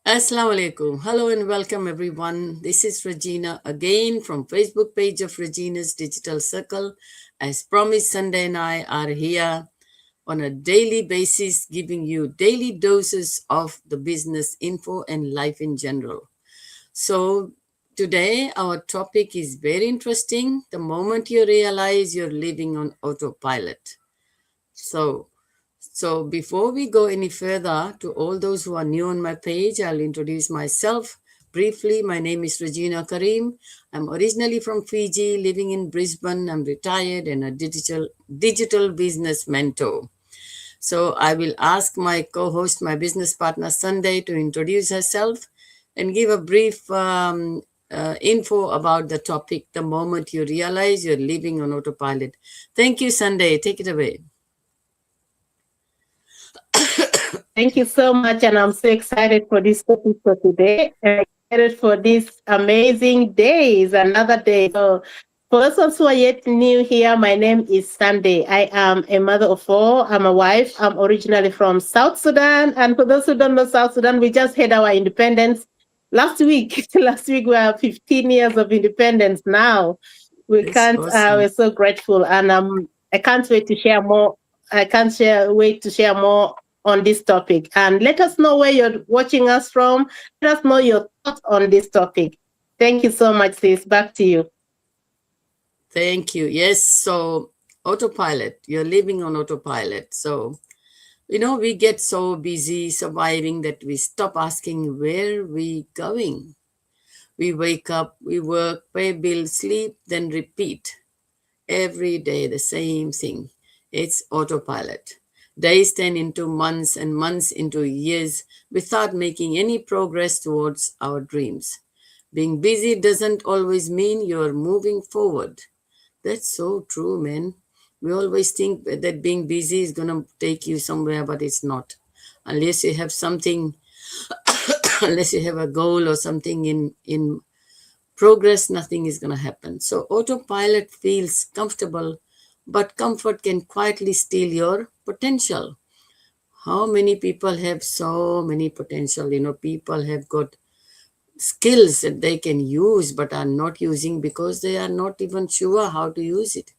Assalamu alaikum. Hello and welcome everyone. This is Regina again from Facebook page of Regina's Digital Circle. As promised, Sunday and I are here on a daily basis giving you daily doses of the business info and life in general. So today our topic is very interesting. The moment you realize you're living on autopilot. So before we go any further, to all those who are new on my page, I'll introduce myself briefly. My name is Regina Karim. I'm originally from Fiji, living in Brisbane. I'm retired and a digital business mentor. So I will ask my co-host, my business partner Sunday, to introduce herself and give a brief info about the topic, the moment you realize you're living on autopilot. Thank you, Sunday. Take it away. Thank you so much, and I'm so excited for this topic for today. And excited for this amazing day. Is another day. So, for those who are yet new here, my name is Sunday. I am a mother of four. I'm a wife. I'm originally from South Sudan, and for those who don't know South Sudan, we just had our independence last week. Last week we have 15 years of independence. Now we That's can't. awesome. We're so grateful, and I can't wait to share more. I can't wait to share more on this topic, and let us know where you're watching us from. Let us know your thoughts on this topic. Thank you so much, sis. Back to you. Thank you. Yes, so autopilot, you're living on autopilot. So, we get so busy surviving that we stop asking where we going. We wake up, we work, pay bills, sleep, then repeat. Every day the same thing. It's autopilot. Days turn into months and months into years without making any progress towards our dreams. Being busy doesn't always mean you're moving forward. That's so true, man. We always think that being busy is going to take you somewhere, but it's not. Unless you have something, unless you have a goal or something in progress, nothing is going to happen. So autopilot feels comfortable, but comfort can quietly steal your potential. How many people have so many potential? People have got skills that they can use but are not using because they are not even sure how to use it.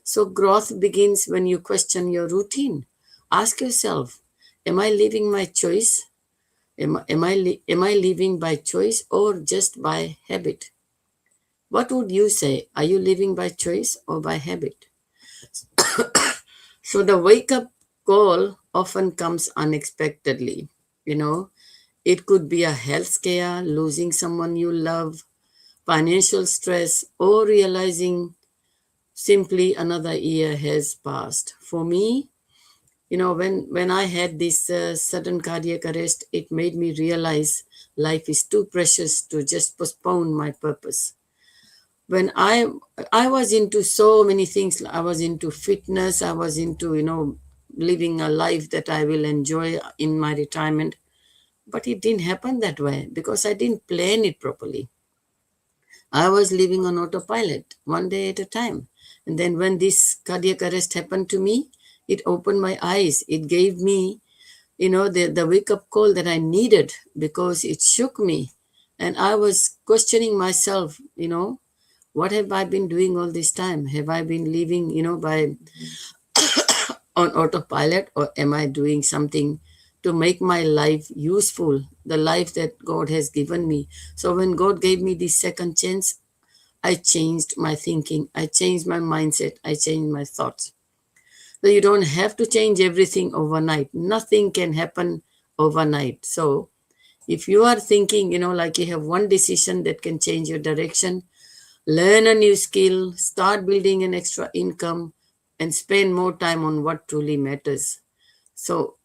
So growth begins when you question your routine. Ask yourself, am I living my choice? Am I living by choice or just by habit? What would you say? Are you living by choice or by habit? So the wake up call often comes unexpectedly. You know, it could be a health scare, losing someone you love, financial stress, or realizing simply another year has passed. For me, when I had this sudden cardiac arrest, it made me realize life is too precious to just postpone my purpose. When I was into so many things. I was into fitness. I was into living a life that I will enjoy in my retirement. But it didn't happen that way because I didn't plan it properly. I was living on autopilot, one day at a time. And then when this cardiac arrest happened to me, it opened my eyes. It gave me, the wake up call that I needed because it shook me. And I was questioning myself, what have I been doing all this time? Have I been living, by on autopilot, or am I doing something to make my life useful, the life that God has given me? So when God gave me this second chance, I changed my thinking, I changed my mindset, I changed my thoughts. So you don't have to change everything overnight. Nothing can happen overnight. So if you are thinking, like you have one decision that can change your direction, learn a new skill, start building an extra income, and spend more time on what truly matters. So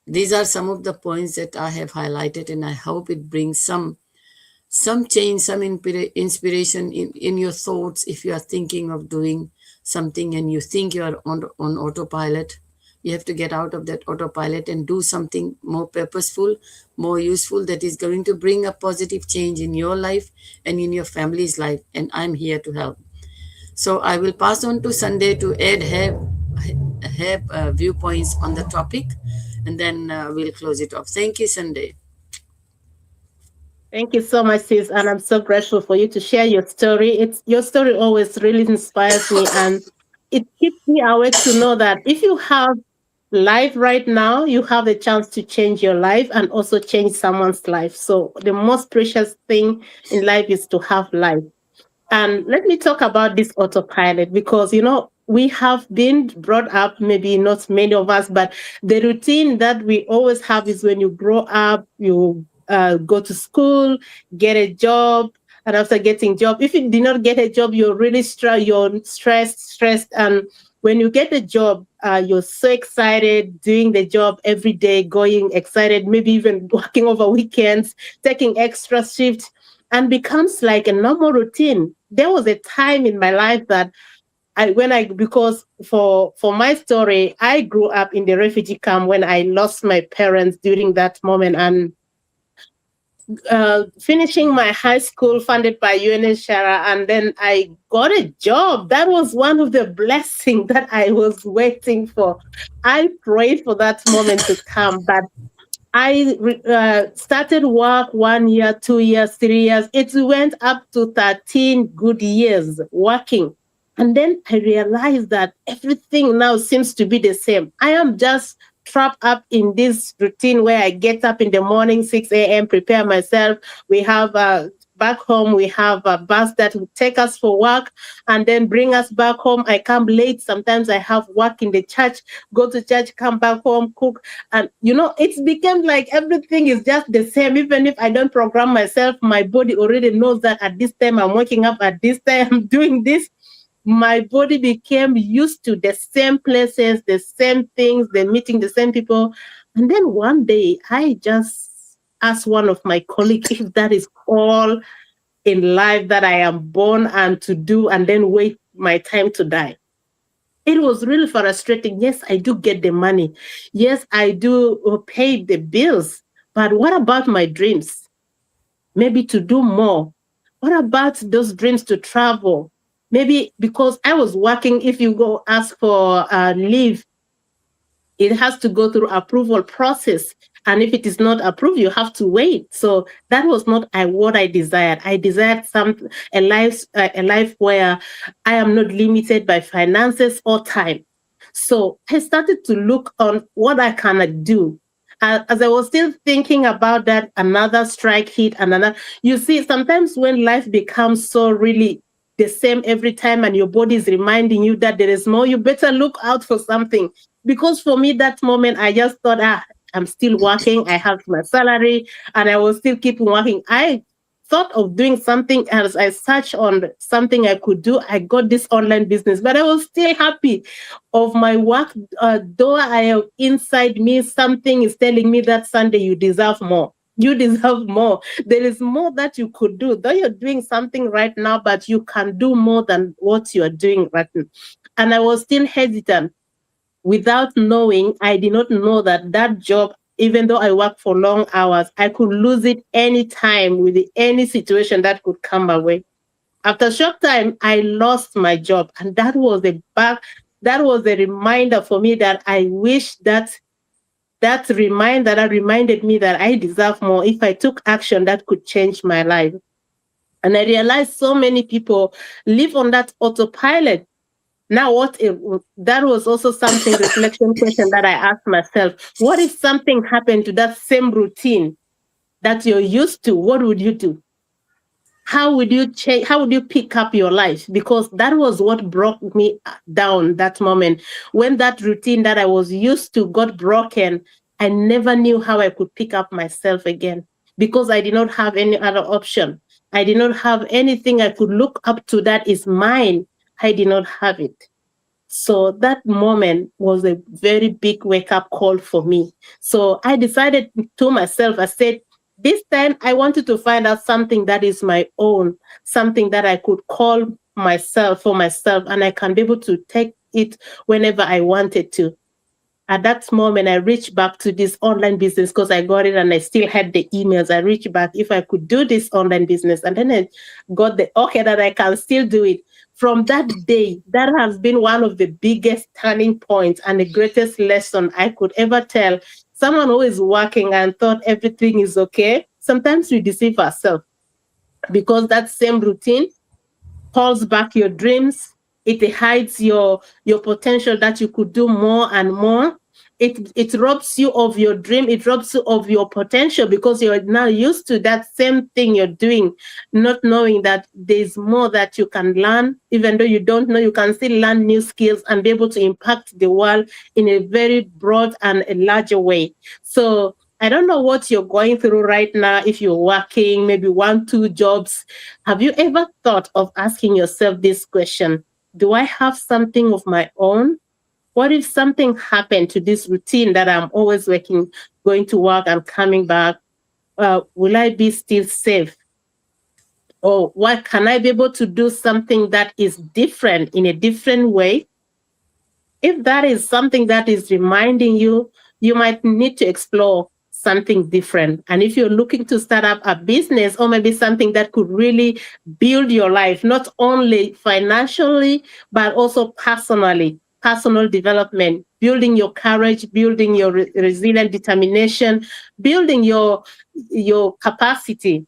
these are some of the points that I have highlighted, and I hope it brings some change, some inspiration in your thoughts. If you are thinking of doing something and you think you are on autopilot, you have to get out of that autopilot and do something more purposeful, more useful, that is going to bring a positive change in your life and in your family's life. And I'm here to help. So I will pass on to Sunday to add her viewpoints on the topic, and then we'll close it off. Thank you, Sunday. Thank you so much, sis. And I'm so grateful for you to share your story. It's your story always really inspires me, and it keeps me awake to know that if you have life right now, you have the chance to change your life and also change someone's life. So the most precious thing in life is to have life. And let me talk about this autopilot because, we have been brought up, maybe not many of us, but the routine that we always have is when you grow up, you go to school, get a job. And after getting job, if you did not get a job, you're really you're stressed. And when you get a job, you're so excited doing the job every day, going excited, maybe even working over weekends, taking extra shifts and becomes like a normal routine. There was a time in my life that because for my story, I grew up in the refugee camp when I lost my parents during that moment, and finishing my high school funded by UNHCR, and then I got a job. That was one of the blessings that I was waiting for. I prayed for that moment to come, but I started work 1 year, 2 years, 3 years. It went up to 13 good years working. And then I realized that everything now seems to be the same. I am just trapped up in this routine where I get up in the morning, 6 a.m., prepare myself. We have back home, we have a bus that will take us for work and then bring us back home. I come late. Sometimes I have work in the church, go to church, come back home, cook. And, it's become like everything is just the same. Even if I don't program myself, my body already knows that at this time I'm waking up, at this time I'm doing this. My body became used to the same places, the same things, the meeting, the same people. And then one day I just asked one of my colleagues if that is all in life that I am born and to do and then wait my time to die. It was really frustrating. Yes, I do get the money. Yes, I do pay the bills. But what about my dreams? Maybe to do more. What about those dreams to travel? Maybe because I was working, if you go ask for leave, it has to go through approval process. And if it is not approved, you have to wait. So that was not what I desired. I desired a life where I am not limited by finances or time. So I started to look on what I can do. As I was still thinking about that, another strike hit, another. You see, sometimes when life becomes so really the same every time and your body is reminding you that there is more, you better look out for something. Because for me, that moment, I just thought, I'm still working. I have my salary and I will still keep working. I thought of doing something else. I searched on something I could do. I got this online business, but I was still happy of my work. Though I have inside me, something is telling me that Sunday you deserve more. You deserve more. There is more that you could do. Though you're doing something right now, but you can do more than what you are doing right now. And I was still hesitant without knowing. I did not know that job, even though I work for long hours, I could lose it anytime with any situation that could come my way. After a short time, I lost my job. And that was a reminder for me that I wish that reminder that reminded me that I deserve more. If I took action, that could change my life. And I realized so many people live on that autopilot. Now, that was also something reflection question that I asked myself. What if something happened to that same routine that you're used to? What would you do? How would you change? How would you pick up your life? Because that was what broke me down that moment. When that routine that I was used to got broken, I never knew how I could pick up myself again because I did not have any other option. I did not have anything I could look up to that is mine. I did not have it. So that moment was a very big wake up call for me. So I decided to myself, I said, this time I wanted to find out something that is my own, something that I could call myself for myself, and I can be able to take it whenever I wanted to. At that moment, I reached back to this online business because I got it and I still had the emails. I reached back if I could do this online business. And then I got the okay that I can still do it. From that day, that has been one of the biggest turning points and the greatest lesson I could ever tell someone who is working and thought everything is okay. sometimes we deceive ourselves because that same routine calls back your dreams. It hides your potential that you could do more and more. It robs you of your dream. It robs you of your potential because you're now used to that same thing you're doing, not knowing that there's more that you can learn. Even though you don't know, you can still learn new skills and be able to impact the world in a very broad and a larger way. So I don't know what you're going through right now. If you're working, maybe one, two jobs, have you ever thought of asking yourself this question? Do I have something of my own? What if something happened to this routine that I'm always working, going to work and coming back? Will I be still safe? Or what can I be able to do something that is different in a different way? If that is something that is reminding you, you might need to explore something different. And if you're looking to start up a business or maybe something that could really build your life, not only financially, but also personally, personal development, building your courage, building your resilient determination, building your capacity,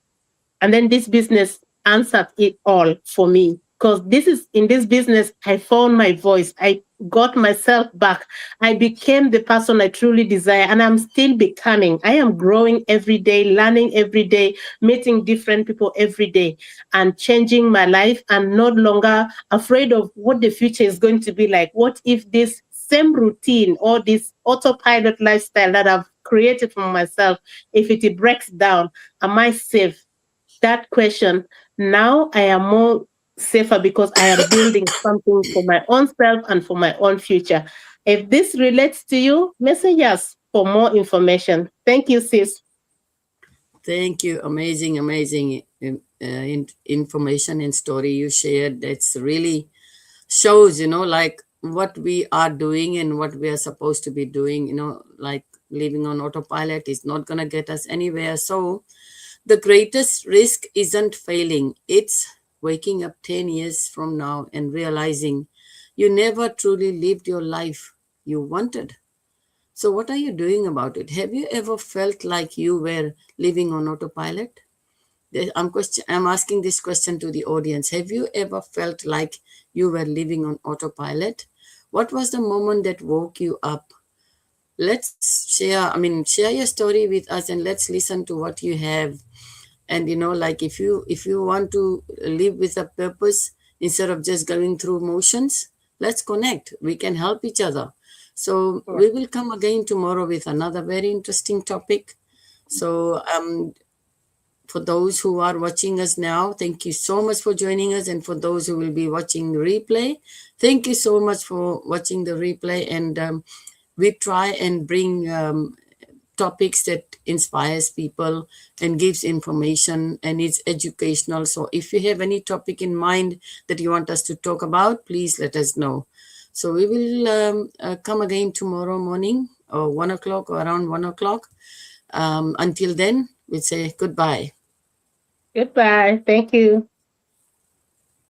and then this business answered it all for me. Because this is in this business, I found my voice. I got myself back. I became the person I truly desire, and I'm still becoming. I am growing every day, learning every day, meeting different people every day, and changing my life. I'm no longer afraid of what the future is going to be like. What if this same routine or this autopilot lifestyle that I've created for myself, if it breaks down, am I safe? That question, now I am more safer because I am building something for my own self and for my own future. If this relates to you, message us for more information. Thank you, sis. Thank you. Amazing, amazing information and story you shared. That's really shows, like what we are doing and what we are supposed to be doing, like living on autopilot is not going to get us anywhere. So the greatest risk isn't failing, it's waking up 10 years from now and realizing you never truly lived your life you wanted. So, what are you doing about it? Have you ever felt like you were living on autopilot? I'm asking this question to the audience. Have you ever felt like you were living on autopilot? What was the moment that woke you up? Let's share your story with us and let's listen to what you have. And like if you want to live with a purpose instead of just going through motions, let's connect. We can help each other. So Sure. we will come again tomorrow with another very interesting topic. So for those who are watching us now, thank you so much for joining us. And for those who will be watching the replay, thank you so much for watching the replay. And we try and bring topics that inspires people and gives information and it's educational. So if you have any topic in mind that you want us to talk about, please let us know. So we will come again tomorrow morning or 1 o'clock or around 1 o'clock. Until then, we'll say goodbye. Goodbye. Thank you.